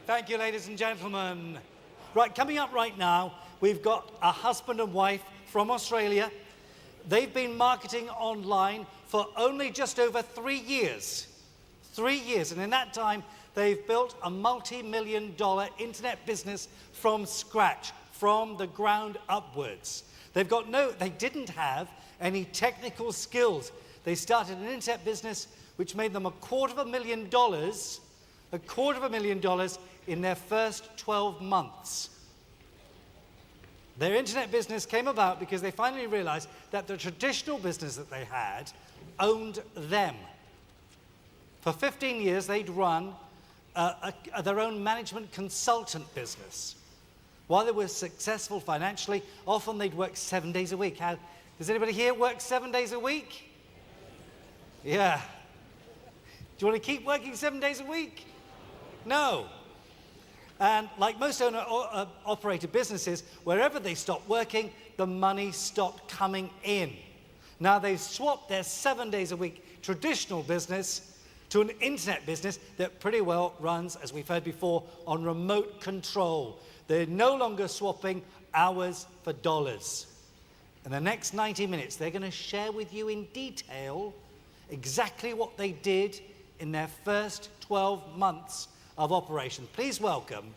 Thank you, ladies and gentlemen. Right, coming up right now, we've got a husband and wife from Australia. They've been marketing online for only just over 3 years. 3 years, and in that time, they've built a multi-million-dollar internet business from scratch, from the ground upwards. They didn't have any technical skills. They started an internet business which made them $250,000 in their first 12 months. Their internet business came about because they finally realized that the traditional business that they had owned them. For 15 years, they'd run their own management consultant business. While they were successful financially, often they'd work 7 days a week. Does anybody here work 7 days a week? Yeah. Do you want to keep working 7 days a week? No. And like most owner-operated businesses, wherever they stopped working, the money stopped coming in. Now they've swapped their 7 days a week traditional business to an internet business that pretty well runs, as we've heard before, on remote control. They're no longer swapping hours for dollars. In the next 90 minutes, they're going to share with you in detail exactly what they did in their first 12 months of operation. Please welcome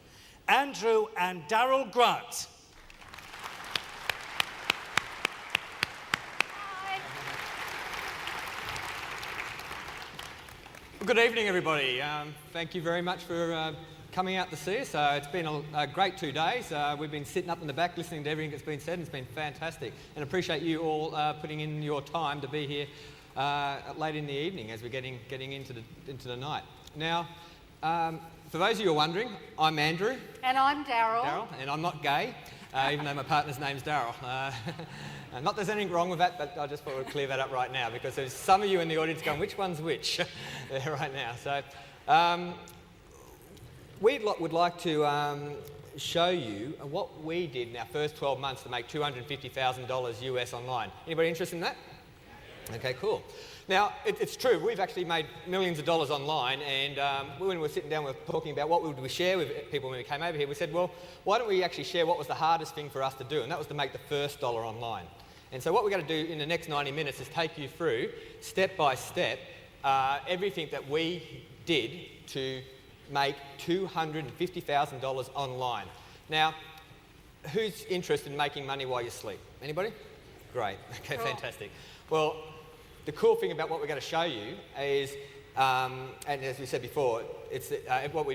Andrew and Daryl Grant. Hi. Good evening, everybody. Thank you very much for coming out to see us. It's been a great 2 days. We've been sitting up in the back listening to everything that's been said, and it's been fantastic. And appreciate you all putting in your time to be here late in the evening as we're getting into the night. Now, for those of you who are wondering, I'm Andrew. And I'm Daryl. And I'm not gay, even though my partner's name's Daryl. Not that there's anything wrong with that, but I just thought we'd clear that up right now because there's some of you in the audience going, which one's which right now. So we would like to show you what we did in our first 12 months to make $250,000 US online. Anybody interested in that? Okay, cool. Now, it's true, we've actually made millions of dollars online, and when we were sitting down, we were talking about what would we share with people when we came over here. We said, well, why don't we actually share what was the hardest thing for us to do, and that was to make the first dollar online. And so what we're going to do in the next 90 minutes is take you through, step by step, everything that we did to make $250,000 online. Now, who's interested in making money while you sleep? Anybody? Great. Okay, cool. Fantastic. Well, the cool thing about what we're going to show you is, and as we said before, it's what we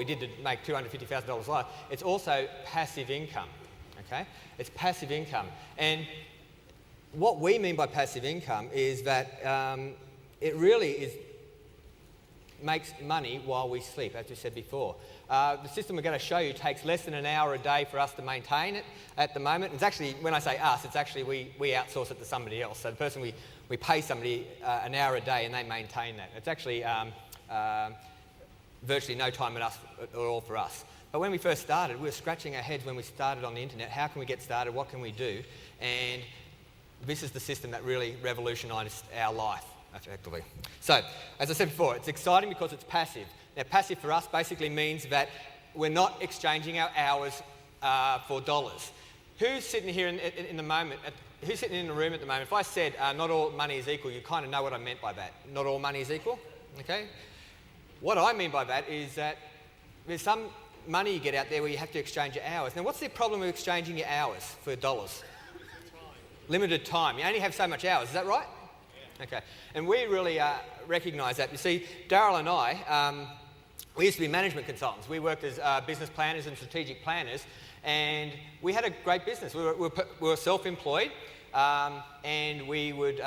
did to make $250,000 live. It's also passive income. Okay, it's passive income, and what we mean by passive income is that it really makes money while we sleep, as we said before. The system we're going to show you takes less than an hour a day for us to maintain it at the moment. It's actually, when I say us, it's actually we outsource it to somebody else. So the person we pay somebody an hour a day and they maintain that. It's actually virtually no time at all for us. But when we first started, we were scratching our heads when we started on the internet. How can we get started? What can we do? And this is the system that really revolutionised our life, effectively. So, as I said before, it's exciting because it's passive. Now, passive for us basically means that we're not exchanging our hours for dollars. Who's sitting here in the moment? Who's sitting in the room at the moment? If I said not all money is equal, you kind of know what I meant by that. Not all money is equal, okay? What I mean by that is that there's some money you get out there where you have to exchange your hours. Now, what's the problem with exchanging your hours for dollars? Limited time. You only have so much hours, is that right? Yeah. Okay. And we really recognise that. You see, Daryl and I, we used to be management consultants. We worked as business planners and strategic planners, and we had a great business. We were self-employed, and we would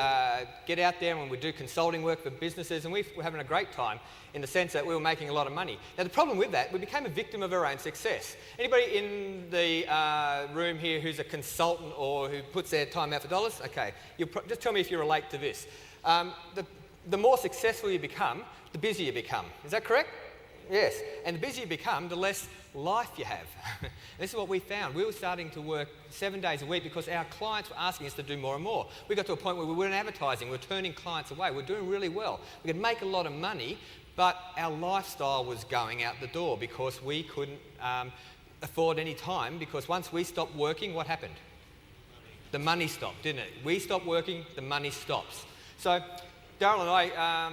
get out there and we'd do consulting work for businesses, and we were having a great time in the sense that we were making a lot of money. Now, the problem with that, we became a victim of our own success. Anybody in the room here who's a consultant or who puts their time out for dollars? Okay, just tell me if you relate to this. The more successful you become, the busier you become. Is that correct? Yes. And the busier you become, the less life you have. This is what we found. We were starting to work 7 days a week because our clients were asking us to do more and more. We got to a point where we weren't advertising. We were turning clients away. We were doing really well. We could make a lot of money, But our lifestyle was going out the door because we couldn't afford any time, because once we stopped working, what happened? The money stopped, didn't it? We stopped working, the money stops. So Daryl and I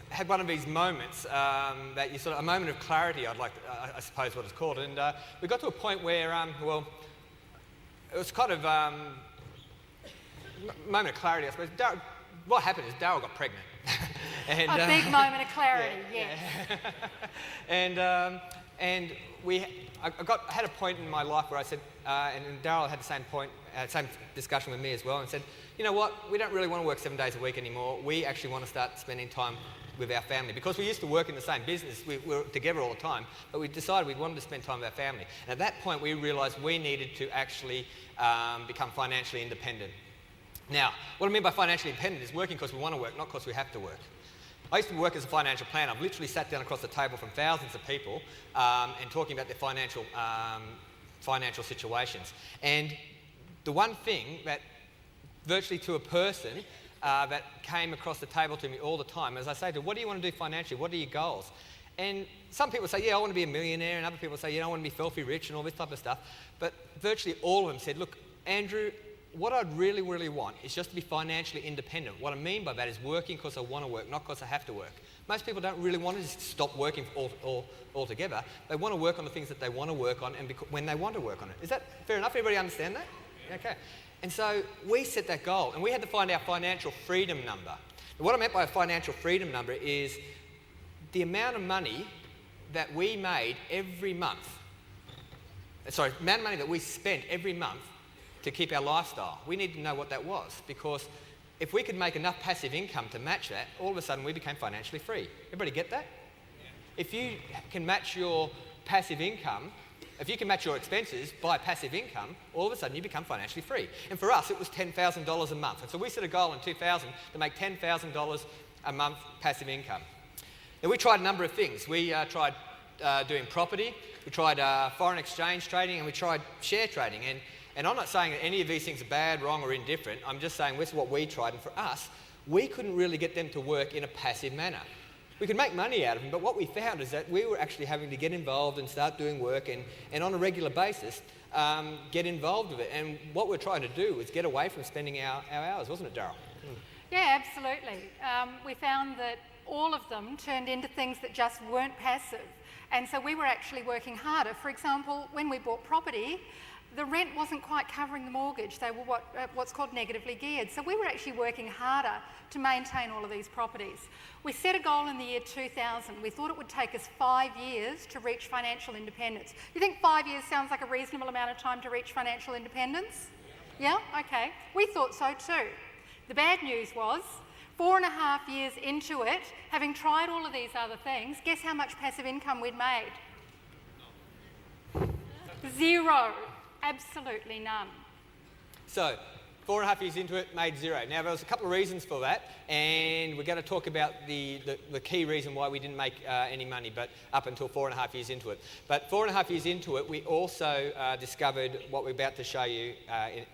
had one of these moments that you sort of, a moment of clarity, I suppose what it's called. And we got to a point where, it was kind of moment of clarity, I suppose. What happened is Daryl got pregnant. And, a big moment of clarity, yes. Yeah. And I had a point in my life where I said, and Daryl had the same discussion with me as well, and said, you know what, we don't really want to work 7 days a week anymore. We actually want to start spending time with our family, because we used to work in the same business. We were together all the time, but we decided we wanted to spend time with our family. And at that point, we realised we needed to actually become financially independent. Now, what I mean by financially independent is working because we want to work, not because we have to work. I used to work as a financial planner. I've literally sat down across the table from thousands of people and talking about their financial situations. And the one thing that virtually to a person that came across the table to me all the time, as I say to them, what do you want to do financially? What are your goals? And some people say, yeah, I want to be a millionaire, and other people say, I want to be filthy rich and all this type of stuff. But virtually all of them said, look, Andrew, what I'd really, really want is just to be financially independent. What I mean by that is working because I want to work, not because I have to work. Most people don't really want to just stop working altogether. They want to work on the things that they want to work on and when they want to work on it. Is that fair enough? Everybody understand that? Okay. And so we set that goal, and we had to find our financial freedom number. And what I meant by a financial freedom number is the amount of money that we made every month. Sorry, the amount of money that we spent every month to keep our lifestyle. We need to know what that was, because if we could make enough passive income to match that, all of a sudden we became financially free. Everybody get that? Yeah. If you can match your passive income, if you can match your expenses by passive income, all of a sudden you become financially free. And for us, it was $10,000 a month. And so we set a goal in 2000 to make $10,000 a month passive income. Now, we tried a number of things. We tried doing property, we tried foreign exchange trading, and we tried share trading. And I'm not saying that any of these things are bad, wrong, or indifferent. I'm just saying this is what we tried. And for us, we couldn't really get them to work in a passive manner. We could make money out of them, but what we found is that we were actually having to get involved and start doing work and on a regular basis get involved with it. And what we're trying to do was get away from spending our hours, wasn't it, Daryl? Yeah, absolutely. We found that all of them turned into things that just weren't passive. And so we were actually working harder. For example, when we bought property, the rent wasn't quite covering the mortgage. They were what's called negatively geared. So we were actually working harder to maintain all of these properties. We set a goal in the year 2000. We thought it would take us 5 years to reach financial independence. You think 5 years sounds like a reasonable amount of time to reach financial independence? Yeah? Okay. We thought so too. The bad news was, 4.5 years into it, having tried all of these other things, guess how much passive income we'd made? Zero. Absolutely none. So, 4.5 years into it, made zero. Now, there was a couple of reasons for that, and we're going to talk about the key reason why we didn't make any money, but up until 4.5 years into it. But 4.5 years into it, we also discovered what we're about to show you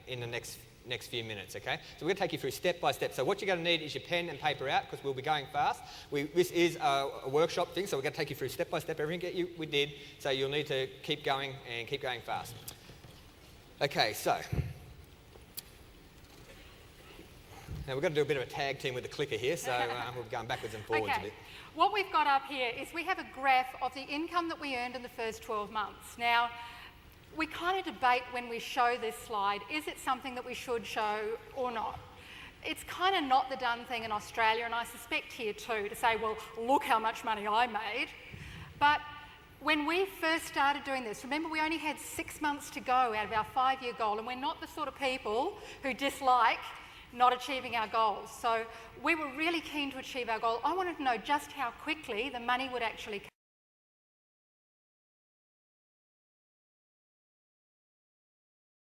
in the next few minutes, okay? So we're going to take you through step by step. So what you're going to need is your pen and paper out, because we'll be going fast. This is a workshop thing, so we're going to take you through step by step everything we did, so you'll need to keep going and keep going fast. Okay, so now we're going to do a bit of a tag team with the clicker here, so we're going backwards and forwards a bit. What we've got up here is we have a graph of the income that we earned in the first 12 months. Now, we kind of debate when we show this slide, is it something that we should show or not? It's kind of not the done thing in Australia, and I suspect here too, to say, well, look how much money I made. But when we first started doing this, remember we only had 6 months to go out of our 5-year goal, and we're not the sort of people who dislike not achieving our goals. So we were really keen to achieve our goal. I wanted to know just how quickly the money would actually